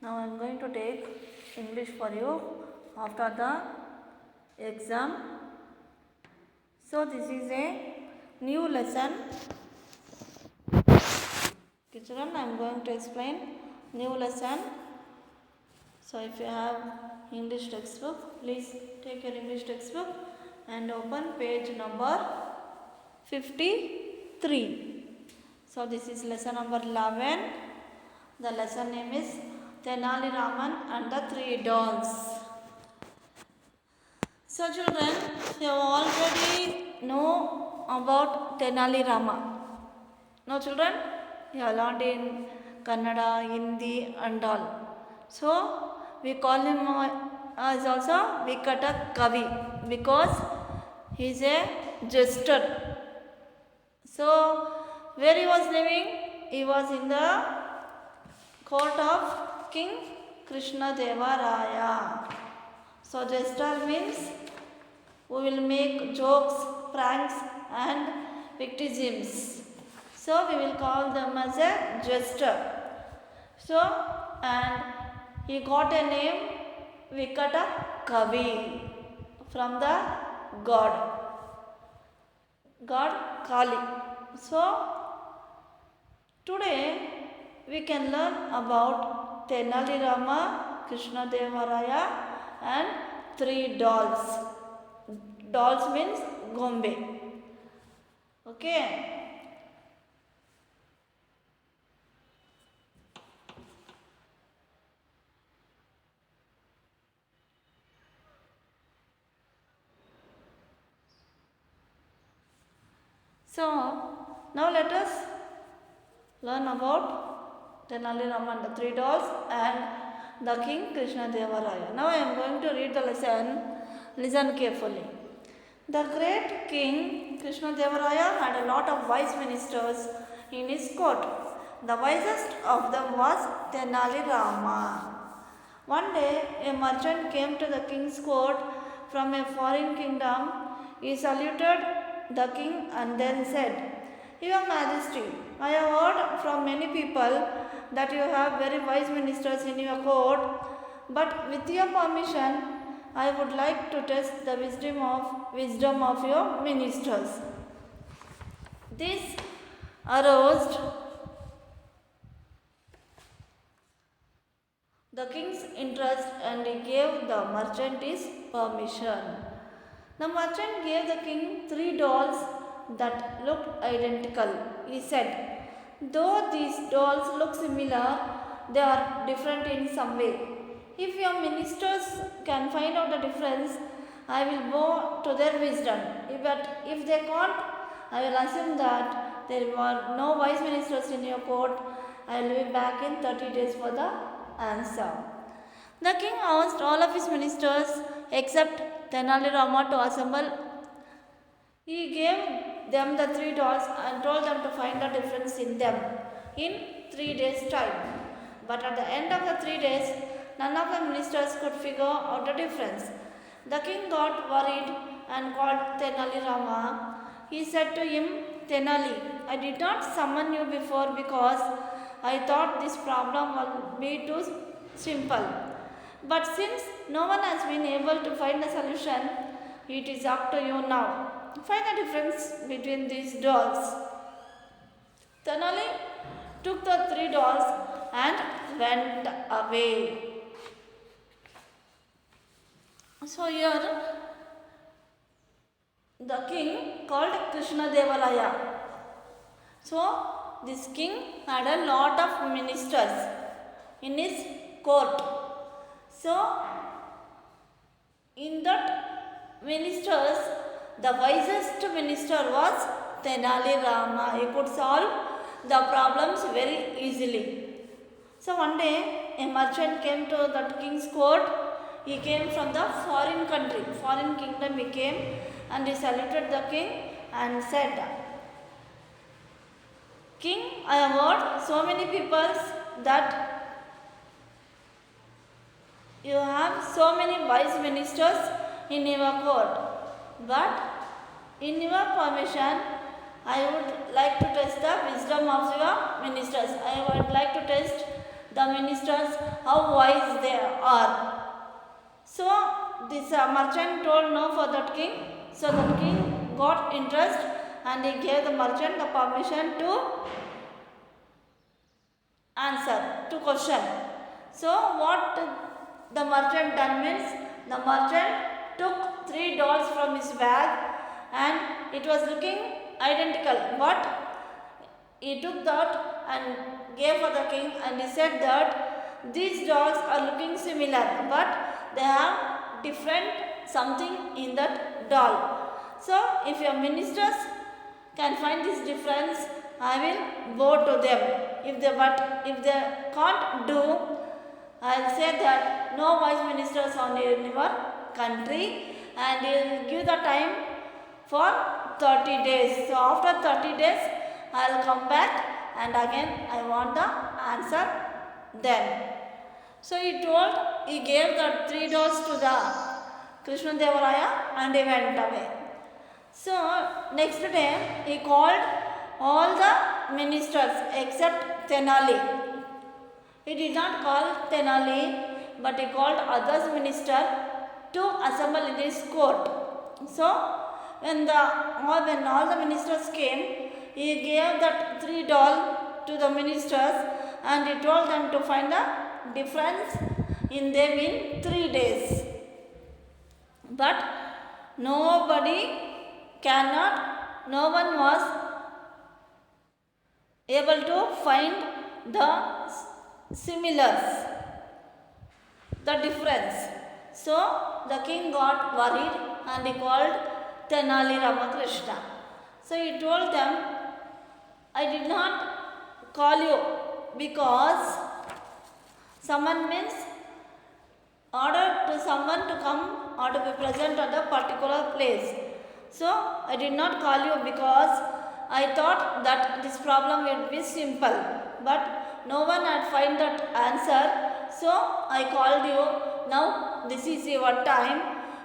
Now I am going to take English for you after the exam. So this is a new lesson. Okay, children, I am going to explain new lesson. So if you have English textbook, please take your English textbook and open page number 53. So this is lesson number 11. The lesson name is Tenali Raman and the Three Dolls. So children, you already know about Tenali Rama. No children? You have learned in Kannada, Hindi and all. So we call him as also Vikata Kavi because he is a jester. So where he was living? He was in the court of King Krishna Deva Raya. So jester means we will make jokes, pranks and witticisms. So we will call them as a jester. So and he got a name Vikata Kavi from the god Kali. So today we can learn about Tenali Rama, Krishna Deva Raya and three dolls. Dolls means Gombe. Okay. So now let us learn about Tenali Rama and the three dolls and the King Krishna Deva Raya. Now I am going to read the lesson. Listen carefully. The great King Krishna Deva Raya had a lot of wise ministers in his court. The wisest of them was Tenali Rama. One day a merchant came to the king's court from a foreign kingdom. He saluted the king and then said, "Your Majesty, I have heard from many people that you have very wise ministers in your court, but with your permission, I would like to test the wisdom of your ministers." This aroused the king's interest and he gave the merchant his permission. The merchant gave the king three dolls that looked identical. He said, "Though these dolls look similar, they are different in some way. If your ministers can find out the difference, I will bow to their wisdom. But if they can't, I will assume that there were no wise ministers in your court. I will be back in 30 days for the answer." The king asked all of his ministers except Tenali Rama to assemble. He gave them the three dolls and told them to find the difference in them in 3 days' time. But at the end of the 3 days, none of the ministers could figure out the difference. The king got worried and called Tenali Rama. He said to him, "Tenali, I did not summon you before because I thought this problem would be too simple. But since no one has been able to find a solution, it is up to you now. Find the difference between these dolls." Tenali took the three dolls and went away. So here the king called Krishna Deva Raya. So this king had a lot of ministers in his court. So in that ministers, the wisest minister was Tenali Rama. He could solve the problems very easily. So one day a merchant came to that king's court. He came from the foreign country, foreign kingdom he came, and he saluted the king and said, "King, I have heard so many people that you have so many wise ministers in your court, but in your permission, I would like to test the wisdom of your ministers. I would like to test the ministers how wise they are. So this merchant told no for that king. So the king got interest and he gave the merchant the permission to answer to question. So what the merchant done means, the merchant took $3 from his bag and it was looking identical, but he took that and gave for the king and he said that these dolls are looking similar but they have different something in that doll. So if your ministers can find this difference, I will vote to them. If they can't do, I'll say that no wise ministers on in your country, and he'll give the time for 30 days. So after 30 days, I'll come back and again I want the answer then. So he gave the $3 to the Krishna Devaraya and he went away. So next day he called all the ministers except Tenali. He did not call Tenali, but he called others minister to assemble in his court. So when all the ministers came, he gave that $3 to the ministers and he told them to find the difference in them in 3 days. But no one was able to find the similars, the difference. So the king got worried and he called Tenali Ramakrishna. So he told them, I did not call you because summon means order to someone to come or to be present at a particular place. So I did not call you because I thought that this problem would be simple, but no one had find that answer. So I called you. Now this is your time.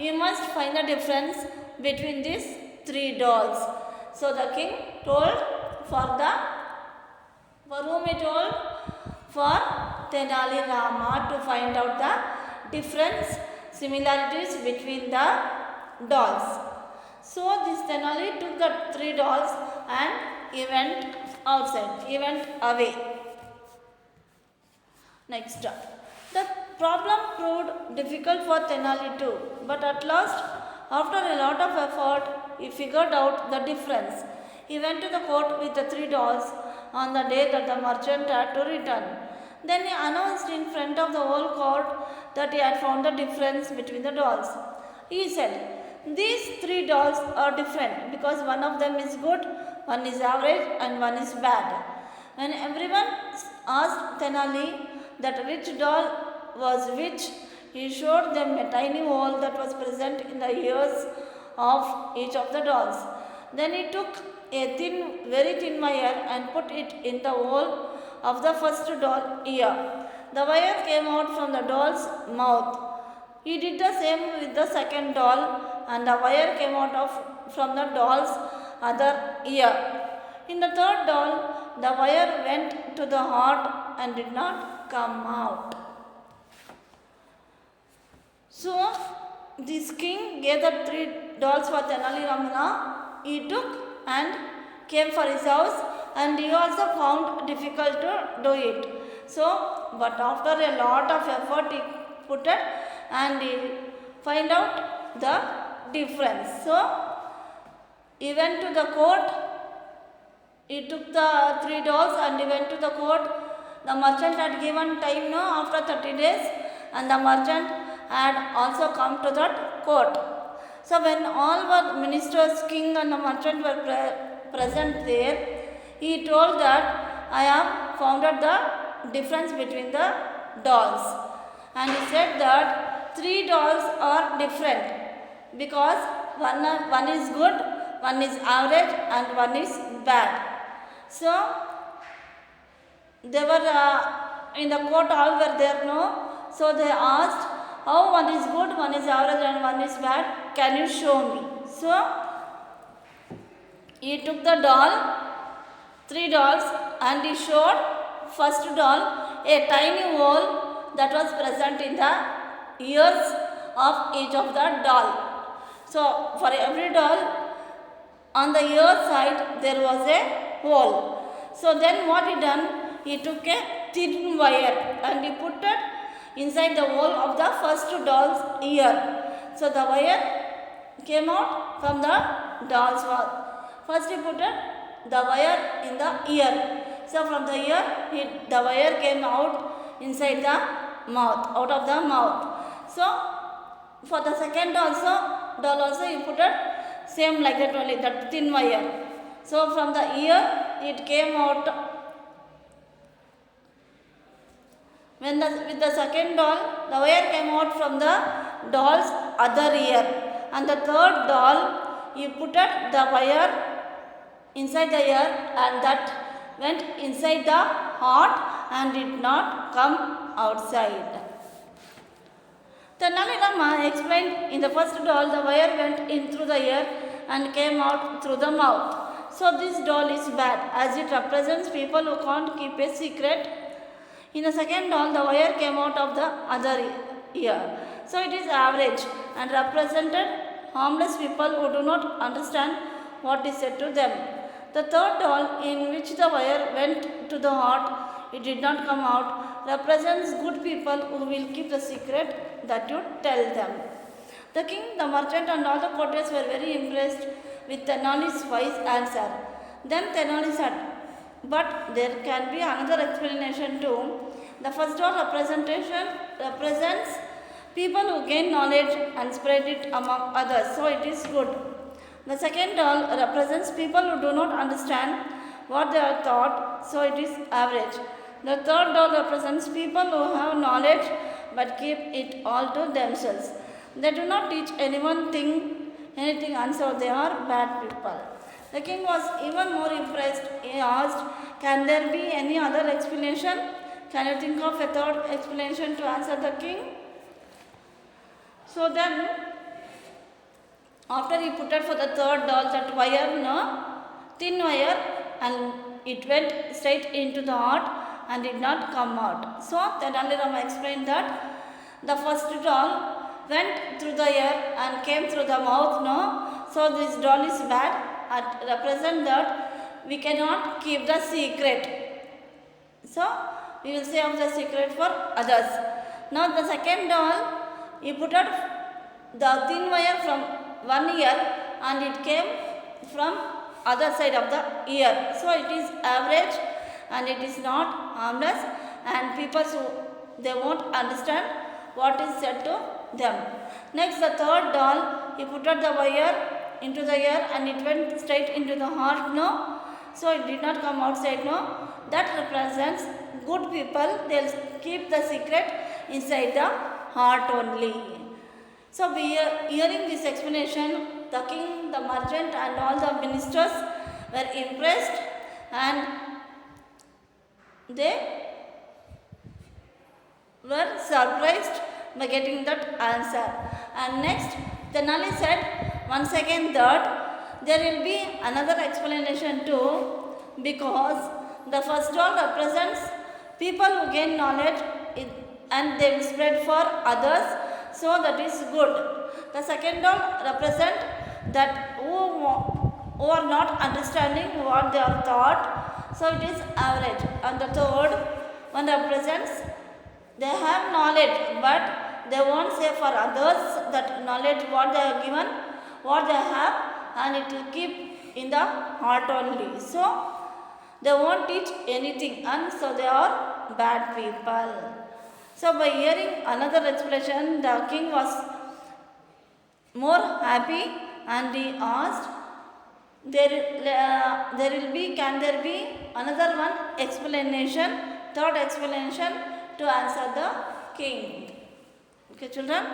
You must find the difference between these 3 dolls. So the king told for whom he told? For Tenali Rama to find out the difference, similarities between the dolls. So this Tenali took the 3 dolls and he went outside, he went away. Next, the problem proved difficult for Tenali too, but at last, after a lot of effort, he figured out the difference. He went to the court with the 3 dolls on the day that the merchant had to return. Then he announced in front of the whole court that he had found the difference between the dolls. He said, these 3 dolls are different because one of them is good, one is average and one is bad. When everyone asked Tenali that which doll was which, he showed them a tiny hole that was present in the ears of each of the dolls. Then he took a very thin wire and put it in the hole of the first doll ear. The wire came out from the doll's mouth. He did the same with the second doll and the wire came out from the doll's other ear. In the third doll, the wire went to the heart and did not come out. So, this king gave the 3 dolls for Tenali Ramana. He took and came for his house and he also found difficult to do it. So, but after a lot of effort he put it and he find out the difference. So, he went to the court, he took the 3 dolls and he went to the court. The merchant had given time now after 30 days and the merchant had also come to that court. So when all were ministers, king and the merchant were present there, he told that I have found out the difference between the dolls. And he said that 3 dolls are different because one is good, one is average and one is bad. So they were in the court, all were there, no? So they asked, how one is good, one is average and one is bad, can you show me? So he took the doll, 3 dolls and he showed first doll a tiny hole that was present in the ears of each of the doll. So for every doll, on the ear side there was a hole. So then what he done? He took a thin wire and he put it inside the hole of the first doll's ear. So the wire came out from the doll's mouth. First he put it, the wire in the ear. So from the ear, the wire came out inside the mouth, out of the mouth. So for the second doll also he put it same like that only, that thin wire. So from the ear it came out. With the second doll, the wire came out from the doll's other ear, and the third doll, you put it the wire inside the ear, and that went inside the heart and did not come outside. Tenali Rama explained, in the first doll, the wire went in through the ear and came out through the mouth. So this doll is bad, as it represents people who can't keep a secret. In the second doll, the wire came out of the other ear. So it is average and represented harmless people who do not understand what is said to them. The third doll, in which the wire went to the heart, it did not come out, represents good people who will keep the secret that you tell them. The king, the merchant and all the courtiers were very impressed with Tenali's wise answer. Then Tenali said, but there can be another explanation too. The first doll represents people who gain knowledge and spread it among others, so it is good. The second doll represents people who do not understand what they are taught, so it is average. The third doll represents people who have knowledge but keep it all to themselves. They do not teach anyone anything, and so they are bad people. The king was even more impressed. He asked, can there be any other explanation? Can you think of a third explanation to answer the king? So then, after he put it for the third doll, that wire, thin wire, and it went straight into the heart and did not come out. So Tenali Rama explained that the first doll went through the ear and came through the mouth. So this doll is bad and represent that we cannot keep the secret. So we will save the secret for others. Now the second doll, he put out the thin wire from one ear and it came from other side of the ear. So it is average and it is not harmless, and people they won't understand what is said to them. Next, the third doll, he put out the wire into the ear and it went straight into the heart. So it did not come outside. That represents good people. They'll keep the secret inside the heart only. So hearing this explanation, the king, the merchant and all the ministers were impressed and they were surprised by getting that answer. And next, Tenali said once again that there will be another explanation too, because the first doll represents people who gain knowledge and they will spread for others, so that is good. The second doll represent that who are not understanding what they are taught, so it is average. And the third one represents they have knowledge but they won't say for others that knowledge what they are given, what they have, and it will keep in the heart only. So they won't teach anything, and so they are bad people. So by hearing another explanation, the king was more happy and he asked, can there be another one explanation, third explanation to answer the king? Okay, children.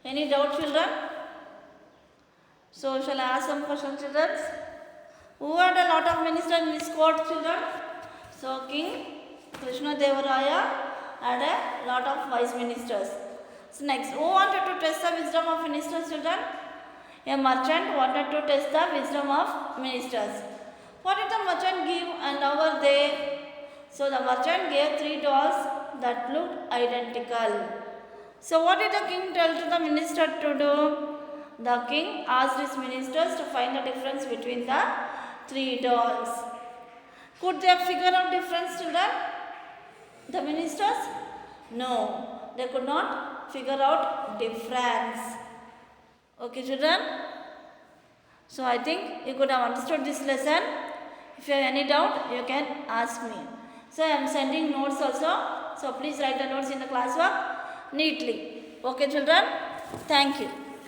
Any doubt, children? So shall I ask some questions, children? Who had a lot of ministers in this court, children? So King Krishna Devaraya had a lot of wise ministers. So next, who wanted to test the wisdom of ministers, children? A merchant wanted to test the wisdom of ministers. What did the merchant give and how were they? So the merchant gave 3 dolls that looked identical. So what did the king tell to the minister to do? The king asked his ministers to find the difference between the 3 dolls. Could they figure out difference, children? The ministers? No, they could not figure out difference. Okay, children? So I think you could have understood this lesson. If you have any doubt, you can ask me. So I am sending notes also. So please write the notes in the classwork neatly. Okay, children? Thank you.